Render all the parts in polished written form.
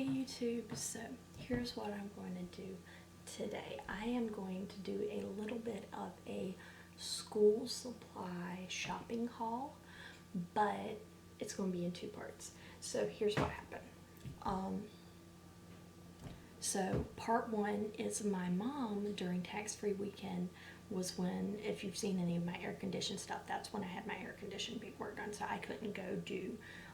Hey YouTube, so here's what I'm going to do today. I am going to do a little bit of a school supply shopping haul, but it's going to be in two parts. So here's what happened. So part one is my mom during tax-free weekend was when, if you've seen any of my air conditioned stuff, that's when I had my air conditioned work done, so I couldn't go do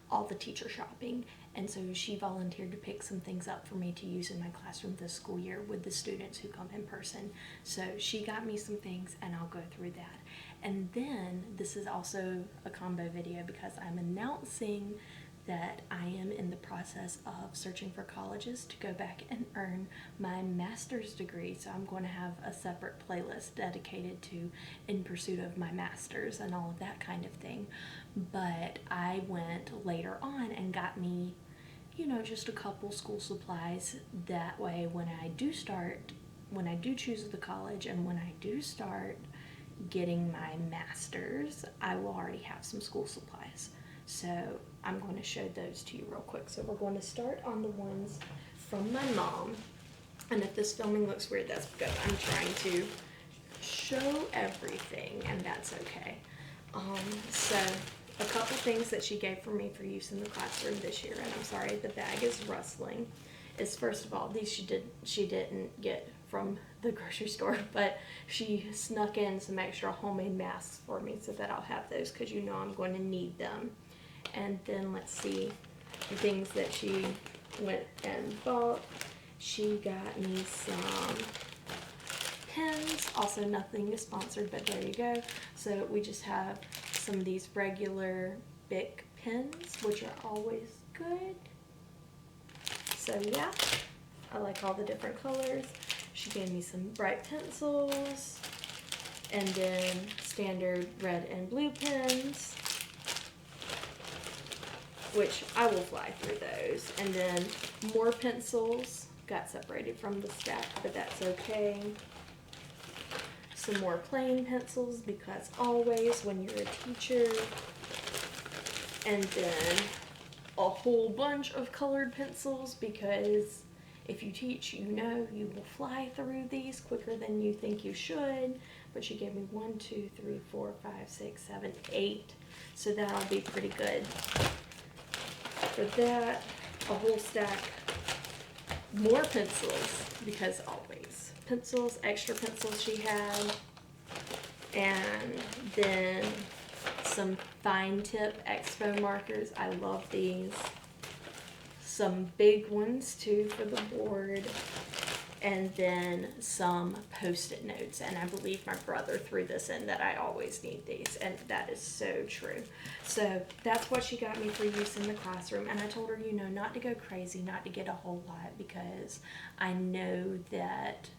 all the teacher shopping. And so she volunteered to pick some things up for me to use in my classroom this school year with the students who come in person. So she got me some things and I'll go through that. And then this is also a combo video because I'm announcing that I am in the process of searching for colleges to go back and earn my master's degree. So I'm going to have a separate playlist dedicated to In Pursuit of My Master's and all of that kind of thing. But I went later on and got me, just a couple school supplies. That way when I do choose the college and when I do start getting my master's, I will already have some school supplies. So I'm going to show those to you real quick. So we're going to start on the ones from my mom. And if this filming looks weird, that's because I'm trying to show everything, and that's okay. So a couple things that she gave for me for use in the classroom this year, and I'm sorry the bag is rustling, is first of all, these she didn't get from the grocery store, but she snuck in some extra homemade masks for me so that I'll have those because I'm going to need them. And then let's see the things that she went and bought. She got me some pens, also nothing is sponsored, but there you go. So we just have some of these regular Bic pens, which are always good. So yeah, I like all the different colors. She gave me some bright pencils, and then standard red and blue pens, which I will fly through those. And then more pencils, got separated from the stack, but that's okay. Some more plain pencils, because always when you're a teacher. And then a whole bunch of colored pencils, because if you teach, you will fly through these quicker than you think you should. But she gave me 1, 2, 3, 4, 5, 6, 7, 8. So that'll be pretty good. For that, a whole stack, more pencils, because always pencils, extra pencils she had, and then some fine tip expo markers. I love these. Some big ones too for the board, and then some post-it notes. And I believe my brother threw this in that I always need these, and that is so true. So that's what she got me for use in the classroom. And I told her, not to go crazy, not to get a whole lot, because I know that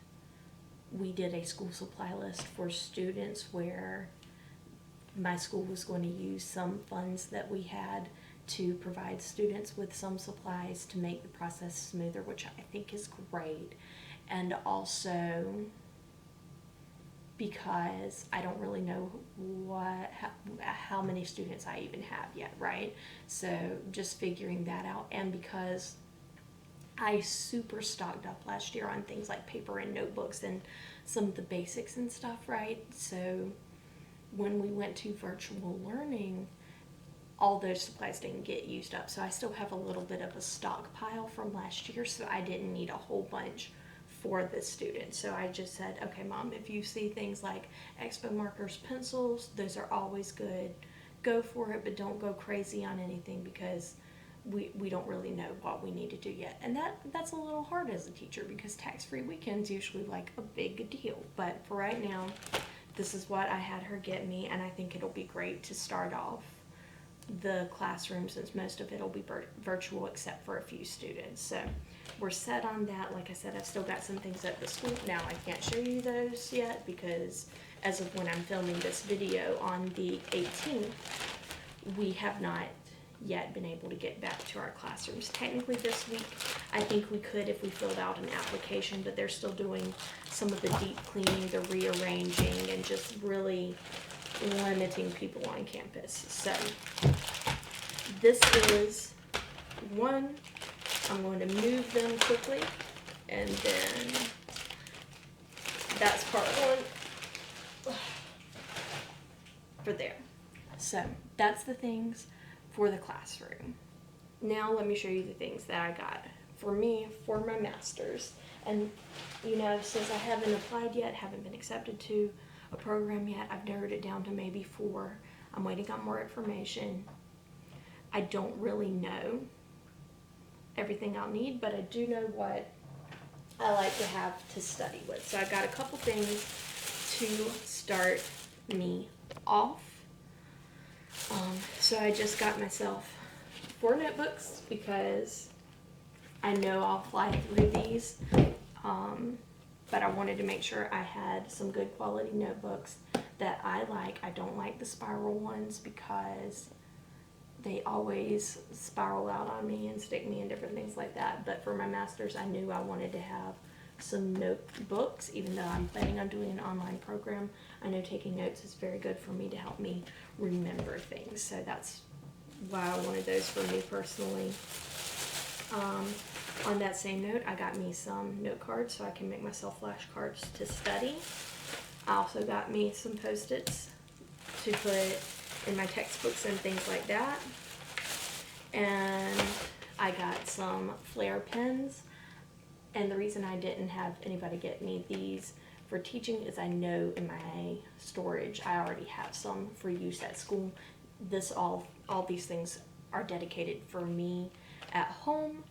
we did a school supply list for students where my school was going to use some funds that we had to provide students with some supplies to make the process smoother, which I think is great. And also because I don't really know how many students I even have yet, right? So just figuring that out. And because I super stocked up last year on things like paper and notebooks and some of the basics and stuff, right? So when we went to virtual learning, all those supplies didn't get used up. So I still have a little bit of a stockpile from last year, so I didn't need a whole bunch for the students. So I just said, okay, Mom, if you see things like expo markers, pencils, those are always good. Go for it, but don't go crazy on anything, because we don't really know what we need to do yet. And that's a little hard as a teacher, because tax-free weekend's usually like a big deal. But for right now, this is what I had her get me, and I think it'll be great to start off the classroom, since most of it will be virtual except for a few students. So we're set on that. Like I said, I've still got some things at the school. Now I can't show you those yet, because as of when I'm filming this video on the 18th, we have not yet been able to get back to our classrooms. Technically this week, I think we could if we filled out an application, but they're still doing some of the deep cleaning, the rearranging, and just really limiting people on campus. So this is one. I'm going to move them quickly, and then that's part one for there. So that's the things for the classroom. Now let me show you the things that I got for me for my master's. And you know, since I haven't applied yet, haven't been accepted to a program yet, I've narrowed it down to maybe 4. I'm waiting on more information. I don't really know everything I'll need, but I do know what I like to have to study with. So I got a couple things to start me off. So I just got myself 4 notebooks because I know I'll fly through these, but I wanted to make sure I had some good quality notebooks that I like. I don't like the spiral ones because they always spiral out on me and stick me and different things like that. But for my master's, I knew I wanted to have some notebooks. Even though I'm planning on doing an online program, I know taking notes is very good for me to help me remember things. So that's why I wanted those for me personally. On that same note, I got me some note cards so I can make myself flashcards to study. I also got me some Post-its to put in my textbooks and things like that. And I got some Flair pens. And the reason I didn't have anybody get me these for teaching is I know in my storage I already have some for use at school. All these things are dedicated for me at home.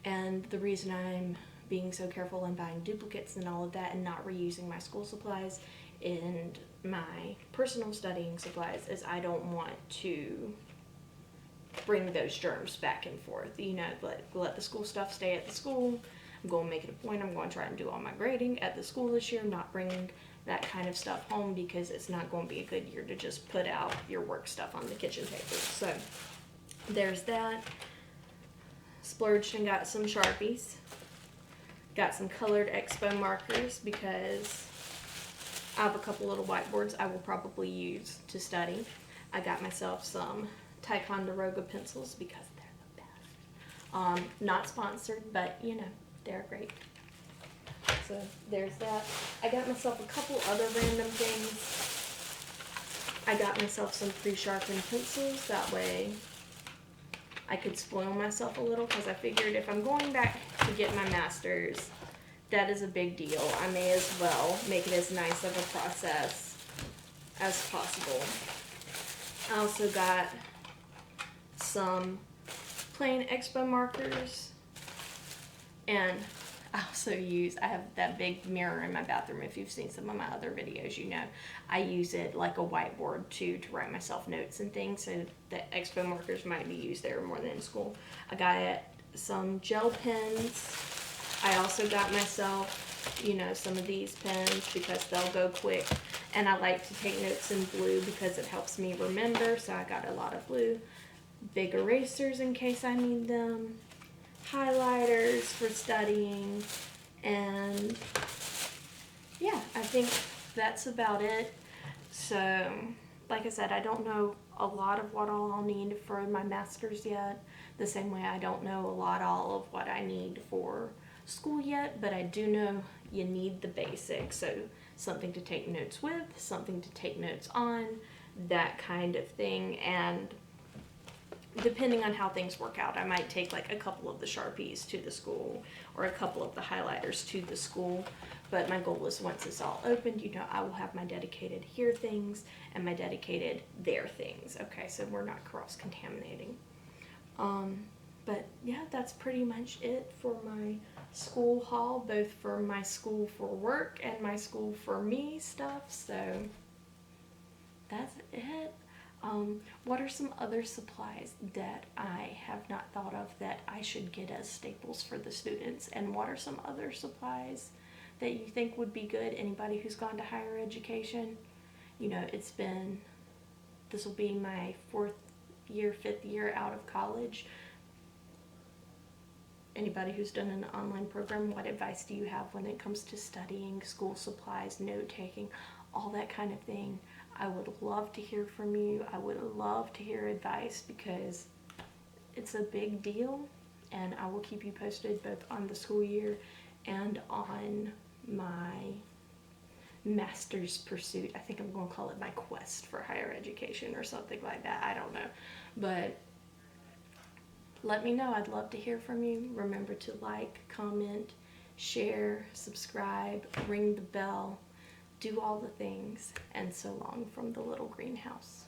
And the reason I'm being so careful and buying duplicates and all of that and not reusing my school supplies and my personal studying supplies is I don't want to bring those germs back and forth. You know, let the school stuff stay at the school. I'm going to make it a point. I'm going to try and do all my grading at the school this year, not bringing that kind of stuff home because it's not going to be a good year to just put out your work stuff on the kitchen table. So there's that. Splurged and got some Sharpies. Got some colored Expo markers because I have a couple little whiteboards I will probably use to study. I got myself some Ticonderoga pencils because they're the best. Not sponsored, but you know, they're great. So there's that. I got myself a couple other random things. I got myself some pre-sharpened pencils. That way I could spoil myself a little because I figured if I'm going back to get my master's, that is a big deal. I may as well make it as nice of a process as possible. I also got some plain Expo markers, and I have that big mirror in my bathroom. If you've seen some of my other videos, you know I use it like a whiteboard too to write myself notes and things, so the Expo markers might be used there more than in school. I got some gel pens. I also got myself, you know, some of these pens because they'll go quick, and I like to take notes in blue because it helps me remember, so I got a lot of blue. Big erasers in case I need them. Highlighters for studying, and yeah, I think that's about it. So like I said, I don't know a lot of what all I'll need for my master's yet, the same way I don't know a lot all of what I need for school yet, but I do know you need the basics. So something to take notes with, something to take notes on, that kind of thing. And depending on how things work out, I might take like a couple of the Sharpies to the school or a couple of the highlighters to the school. But my goal is once it's all opened, you know, I will have my dedicated here things and my dedicated there things. Okay, so we're not cross-contaminating. But yeah, that's pretty much it for my school haul, both for my school for work and my school for me stuff. So that's it. What are some other supplies that I have not thought of that I should get as staples for the students? And what are some other supplies that you think would be good? Anybody who's gone to higher education, you know, this will be my 4th year, 5th year out of college. Anybody who's done an online program, what advice do you have when it comes to studying, school supplies, note-taking, all that kind of thing? I would love to hear from you. I would love to hear advice because it's a big deal, and I will keep you posted both on the school year and on my master's pursuit. I think I'm going to call it my quest for higher education or something like that. I don't know. But let me know. I'd love to hear from you. Remember to like, comment, share, subscribe, ring the bell, do all the things. And so long from the little greenhouse.